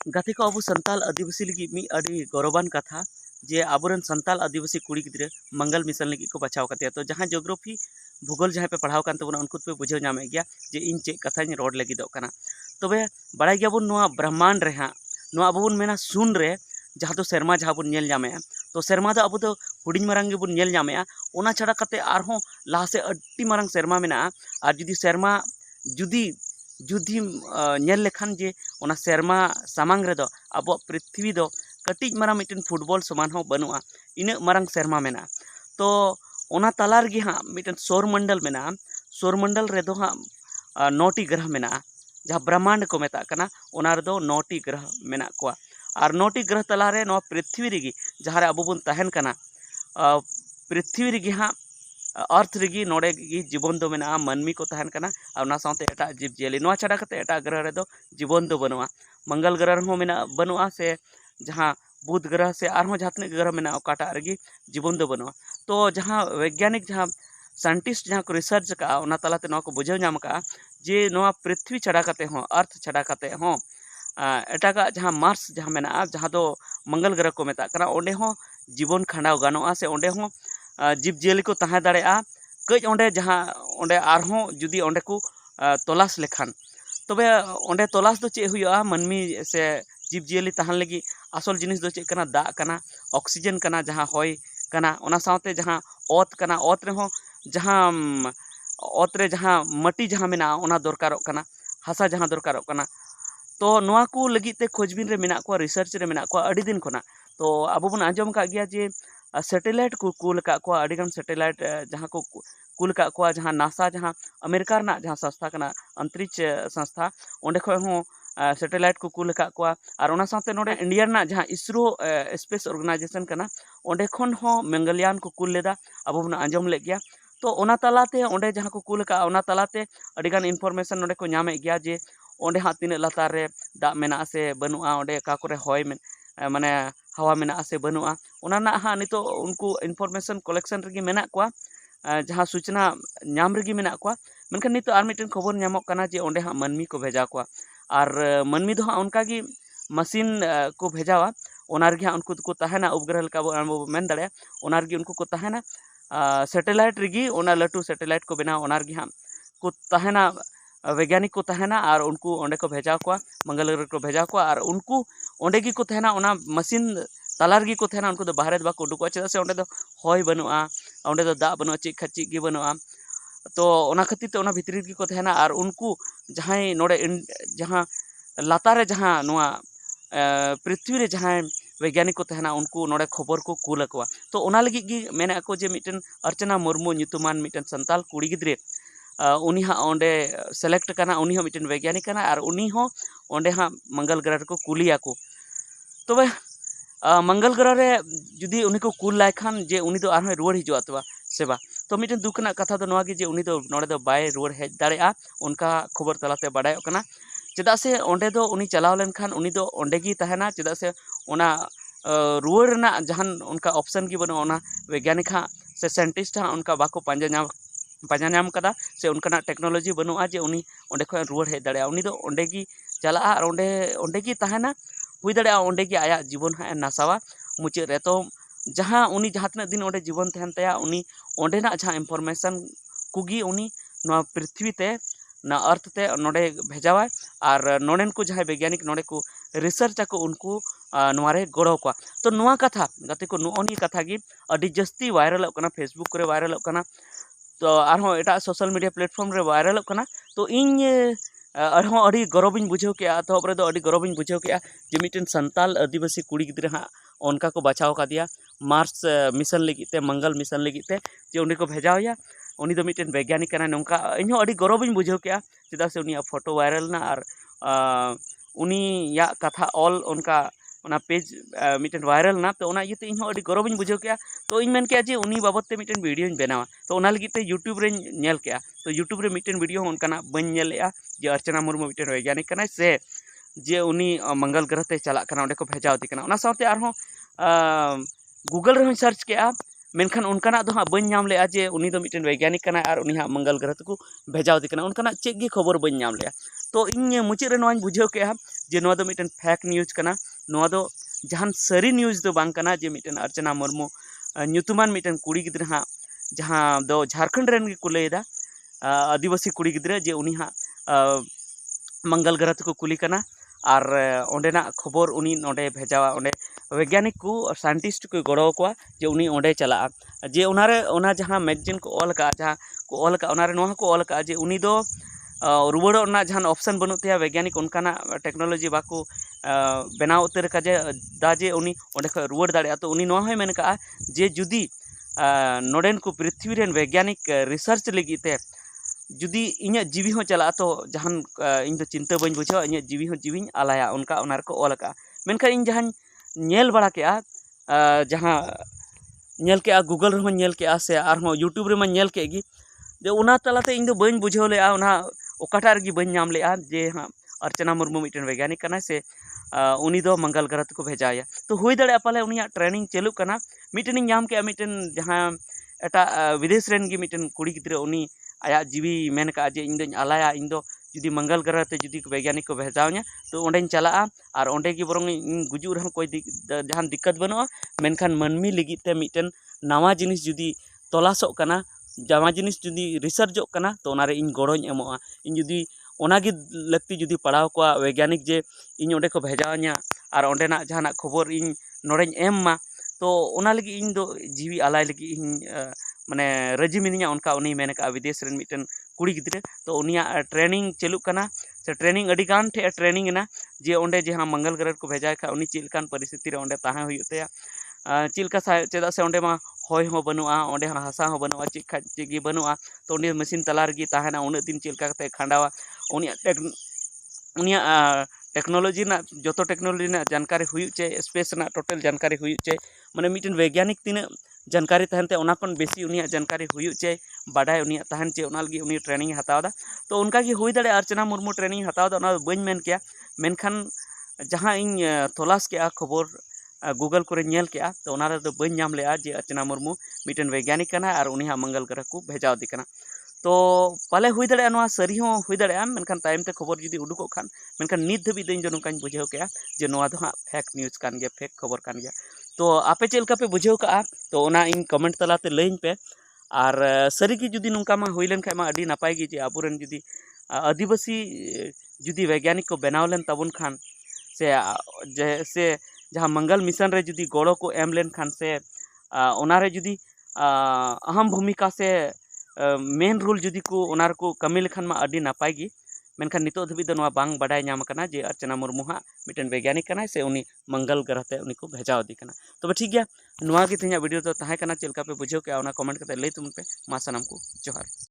गाते को अब संताल आदिवासी लगी मी अड़ी गौरवान कथा जे आबोरन संताल आदिवासी कुड़ी गिद्रे मंगल मिशन लगी को बचाव करते तो जहाँ जोग्राफी भूगोल जहाँ पे पढ़ाव कान तबना उनको पे बुझाव नामे गया जे इन चे कथा रोड लगी दो कना तबे बड़ाई गया बुन नोआ ब्रह्मांड रे हाँ नोआ अब बुन मेना सुन रे जहाँ तो सेरमा जहाँ बुन नेल नामे तो सेरमा दो अब तो हुडिंग मारंग गे बुन नेल नामे ओना छाड़ा कते आरहों लाहा से अड्डी मारंग सेरमा मेना आर जुदी सेरमा जुदी जुदी नेल लेखान जे ओना सेरमा सामांग रे दो अब पृथ्वी दो कटिज मारंग मिटन फुटबॉल समान हो बनुआ इन मारंग सेरमा मेना तो ओना तलार गे हाँ मिटन सौर मंडल मेना सौर मंडल रे दो हाँ 9टी ग्रह मेना जहाँ ब्रह्मांड को मेता कना ओना रे दो 9टी ग्रह मेना को और 9टी ग्रह तलारे नो पृथ्वी रेगी जहाँ रे अब बुन तहन कना पृथ्वी रेगी हाँ अर्थ रेगी नोड़े गी जीवन दो मेना मानमी को तहन कना और ना साथे एटा जीव जियाली नोआ छाड़ा कते एटा ग्रह रे दो जीवन दो बनुआ मंगल ग्रह हो मेना बनुआ से जहाँ बुध ग्रह से आरहों जहाँ तक ग्रह मेना ओकाटा रेगी जीवन दो बनुआ तो जहाँ वैज्ञानिक जहाँ साइंटिस्ट जहाँ को रिसर्च का ओना तलाते नोआ को बुझाव नाम का जे नोआ पृथ्वी छाड़ा कते हों अर्थ छाड़ा कते हों एटागा जहाँ मार्स जहाँ मेना जहाँ दो मंगल ग्रह को मेता कना ओंडे हों जीवन खंडाव गानोआ से ओंडे हों जीव जियाली को तहां दाड़ेआ कज ओंडे जहाँ ओंडे आरहों जुदी ओंडे को तलाश लेखान तबे ओंडे तलाश दो चे हुआ मानमी से जीव जियाली तहां लगी आसल जिनिस दो चे कना दा कना ऑक्सीजन कना जहाँ होय कना ओना साथे जहाँ ओत कना ओत रे हो जहाँ ओत रे जहाँ मटी जहाँ मेना ओना दरकारों कना हासा जहाँ दरकारों कना तो नोआ को लगित ते खोजबिन रे मेना को रिसर्च रे मेना को अड़ी दिन खोना तो अब बन आंजम का गया जे सैटेलाइट को कूल का को अड़ीगन सैटेलाइट जहाँ को कूल का को जहाँ नासा जहाँ अमेरिका ना जहाँ संस्था कना अंतरिक्ष संस्था ओंडे खो हो सैटेलाइट को कूल का को और ओना साथे नोडे इंडिया ना जहाँ इसरो स्पेस ऑर्गेनाइजेशन कना ओंडे खन हो मंगलयान को कूल लेदा अब बन आंजम ले गया तो ओना तलाते ओंडे जहाँ को कूल का ओना तलाते अड़ीगन इनफॉरमेशन नोडे को नामे गया जे ओंडे हाँ तीन लातार रे दा मेना से बनुआ ओंडे का करे होय माने हवा मेना से बनुआ ओना ना हाँ नितो उनको इनफॉरमेशन कलेक्शन रेगी मेना को जहाँ सूचना नाम रेगी मेना को मेनखान नितो आर मिटन खबर नामक कना जे ओंडे हाँ मानमी को भेजा को और मानमी दो हाँ उनका गी मशीन को भेजावा ओना रेगी हाँ उनको को तहना उपग्रह लका बो मेन दाड़े ओना रेगी उनको को तहना सैटेलाइट रेगी ओना लटू सैटेलाइट को बना ओना रेगी हाँ को तहना वैज्ञानिक को तहना और उनको ओंडे को भेजा को मंगल ग्रह को भेजा को और उनको ओंडे की को तहना ओना मशीन तलार गी को तहना उनको बाहर बाको उडुको चेदा से ओंडे दो होय बनुआ ओंडे दो दा बनुआ ची खची गी बनुआ तो ओना खातिर ते ओना भितरी गी को तहना और उनको जहाँ नोडे जहाँ लातारे जहाँ नोआ पृथ्वी रे जहाँ वैज्ञानिक को तहना उनको नोडे खबर को कूल को तो ओना लगी गी मेना को जे मिटन अर्चना मुर्मू nyutuman मिटन संताल कुड़ी गिद्रे उनी हाँ ओंडे सेलेक्ट करना उनी हाँ मिटन वैज्ञानिक करना और उनी हाँ ओंडे हाँ मंगल ग्रह को कुलिया को तबे मंगल ग्रह रे जुदी उनी को कूल लाय खान जे उनी दो आरहों रुवाड़ हिजुआ तबा सेबा तो मिटन दुख ना कथा दो नोआ गे जे उनी दो नोडे दो बाय रुवाड़ हेज दाड़ेआ उनका खबर तलाते बाडायोग कना चेदा से ओंडे दो उनी चलाव लेन खान उनी दो ओंडे गी तहना चेदा से ओना रुवाड़ ना जहां उनका ऑप्शन की बनो ओना वैज्ञानिक हाँ से साइंटिस्ट हाँ उनका बाको पांजा नाम कदा से उनका टेक्नोलॉजी बनुआ जे उनी ओंडे खो रुवाड़ हेज दाड़ेआ उनी दो ओंडे गी चला और ओंडे गी तहना हुई दाड़ेआ ओंडे गी आया जीवन हाँ नासावा मुचाद रे तो जहाँ उनी जहाँ तक दिन ओंडे जीवन तहन तया उनी ओंडे ना जहाँ इनफॉरमेशन कुगी उनी नोआ पृथ्वी ते ना अर्थ ते नोडे भेजावा और नोडेन को जहाँ वैज्ञानिक नोडे को रिसर्च को उनको नोआरे गड़ो को तो नोआ कथा गाते को नोनी कथा गी अडी जस्ती वायरल कना फेसबुक करे वायरल कना तो आरहों एटा सोशल मीडिया प्लेटफॉर्म रे वायरल कना तो इन आरहों अडी गौरविन बुझाव के तो रे दो अडी गौरविन बुझाव के जे मिटन संताल आदिवासी कुड़ी गिद्रे हाँ उनका को बचाव का दिया मार्स मिशन लगी ते मंगल मिशन लगी ते जे उन्हीं को भेजाया उनी दो मिटन वैज्ञानिक कना नोंका इन्हों अडी गौरविन बुझाव के चेदा से उनिया फोटो वायरल ना और उनी या कथा ऑल उनका ओना पेज मिटन वायरल ना तो ओना इते इन्हों अडी गौरविन बुझाव के तो इन मेन के जे उनी बाबत ते मिटन वीडियो बनावा तो ओना लगी ते यूट्यूब रे नेल के तो यूट्यूब रे मिटन वीडियो उनका बन नेलेआ जे अर्चना मुर्मू मिटन वैज्ञानिक कना से जे उनी मंगल ग्रह ते चला कना ओंडे को भेजावती कना ओना साथे आरहों गूगल रे सर्च के मेनखान उनका दो हाँ बन नाम ले जे उनी दो मिटन वैज्ञानिक कना और उनी हाँ मंगल ग्रह को भेजावती कना उनका चेक गी खबर बन नाम ले तो इन मुचाद रे नोआनी बुझाव के जे नोआ दो मिटन फेक न्यूज कना नोआ दो जहान सरी न्यूज दो बांग कना जे मिटन अर्चना मुर्मू ᱧᱩᱛᱩᱢᱟᱱ मिटन कुड़ी गिद्रा हाँ जहाँ दो झारखंड रेन के कुलेदा आदिवासी कुड़ी गिद्रा जे उनी हाँ मंगल ग्रह को कुली कना और ओंडेना खबर उनी नोडे भेजावा ओंडे वैज्ञानिक को साइंटिस्ट को गड़ो को जे उनी ओंडे चला जे उनारे उना जहाँ मैगजीन को ऑल का जहाँ को ऑल का उनारे नोहा को ऑल का जे उनी दो रुवाड़ो ना जहाँ ऑप्शन बनू ते वैज्ञानिक उनकाना टेक्नोलॉजी बाको बनाव उतर का जे उनी ओंडे ख रुवाड़ दाड़े तो उनी नोहा मेन का जे जुदी नोडेन को पृथ्वी रेन वैज्ञानिक रिसर्च लगी ते जुदी इन्या जीवी हो चला तो जहान इन तो चिंता बन बुझा इन्या जीवी हो जीवी आलाया उनका उनार को ऑल का मेनखा इन जहां नेल बड़ा के जहां नेल के गूगल रे नेल के से आर हो यूट्यूब रे नेल के गी जे उना तलाते इन दो बन बुझाव ले उना ओकाटा रे बन नाम ले जे हाँ अर्चना मुर्मू मिटन वैज्ञानिक कना से उनी दो मंगल ग्रह को भेजाया तो हुई दाड़े पाले उनिया ट्रेनिंग चलू कना मिटन नाम के मिटन जहां एटा विदेश रेन गी मिटन कुड़ी गिद्रा उनी आया जीवी मेन का जे इन आलाया इन दो जुदी मंगल ग्रह ते जुदी वैज्ञानिक को भेजाव냐 तो ओंडेन चला और ओंडे की बरंग गुजू रहा कोई जहां दिक्कत बनुआ मेनखान मनमी लगी ते मिटन नवा जिनिस जुदी तलाशो कना नवा जिनिस जुदी रिसर्चो कना तो ओनारे इन गड़ोñ एमोआ इन जुदी ओनागी लगती जुदी पढ़ाव को वैज्ञानिक जे इन ओंडे को भेजाव냐 और ओंडेना जहां खबर इन नोडेñ एम मा तो ओना लगी इन दो जीवी आलाय लगी इन माने रजी मिनिया उनका उनी मेन का विदेश रेन मिटन कुड़ी गिद्रे तो उनिया ट्रेनिंग चलू कना से ट्रेनिंग अडी गान ठे ट्रेनिंग ना जे ओंडे जे हाँ मंगल ग्रह को भेजाय खा उनी चिलकान परिस्थिति रे ओंडे ताहे हुयुते चिलका चेदा से ओंडे मा होय हो बनुआ ओंडे हासा हो बनुआ चिखा चिगी बनुआ तो उनी मशीन तलार गी ताहेना उन दिन चिलका कते खांडावा उनिया टेक्नोलॉजी ना जो टेक्नोलॉजी ना जानकारी हुई चे स्पेस ना टोटल जानकारी हुई चे माने मिटन वैज्ञानिक तीन जानकारी तहनते उना खन बेसी उनिया जानकारी हुई चे बाडाय उनिया तहन चे उना लगी उनी ट्रेनिंग हतावदा तो उनका की हुई दाड़े अर्चना मुर्मू ट्रेनिंग हतावदा उना बइन मेन किया मेनखान जहां इन तलाश के खबर गूगल को नेल के तो उना रे दो बइन नाम ले जे अर्चना मुर्मू मिटन वैज्ञानिक कना और उनी मंगल ग्रह को भेजाव दी कना तो पाले हुई दाड़े नोआ सरी हो हुई दाड़े मेनखान टाइम ते खबर जुदी उडुको खान मेनखान नित धबी दिन जो नोकान बुझाव के जे नोआ दो हाँ फेक न्यूज कान गया फेक खबर कान गया तो आपे चेल का पे बुझाव का तो उना इन कमेंट तलाते लइन पे और सरी की जुदी नुका मा हुई लेन खाय मा अडी नापाय गी जे आबुरेन जुदी आदिवासी जुदी वैज्ञानिक को बनाव लेन तबुन खान से जहाँ मंगल मिशन रे जुदी गड़ो को एम लेन खान से ओनारे जुदी अहम भूमिका से मेन रोल जुदी को ओनार को कमी लेखान मा अडी नापाय गी मेनखान नितो धबी दो नोआ बांग बाडाय नाम कना जे अर्चना मुर्मू हाँ मिटन वैज्ञानिक कना से उनी मंगल ग्रह ते उनी को भेजाव दी कना तो ठीक गया नोआ गी तेना वीडियो तो ताहे कना चेलका पे बुझाव के ओना कमेंट करते लई तुम पे मा सनम को जोहार।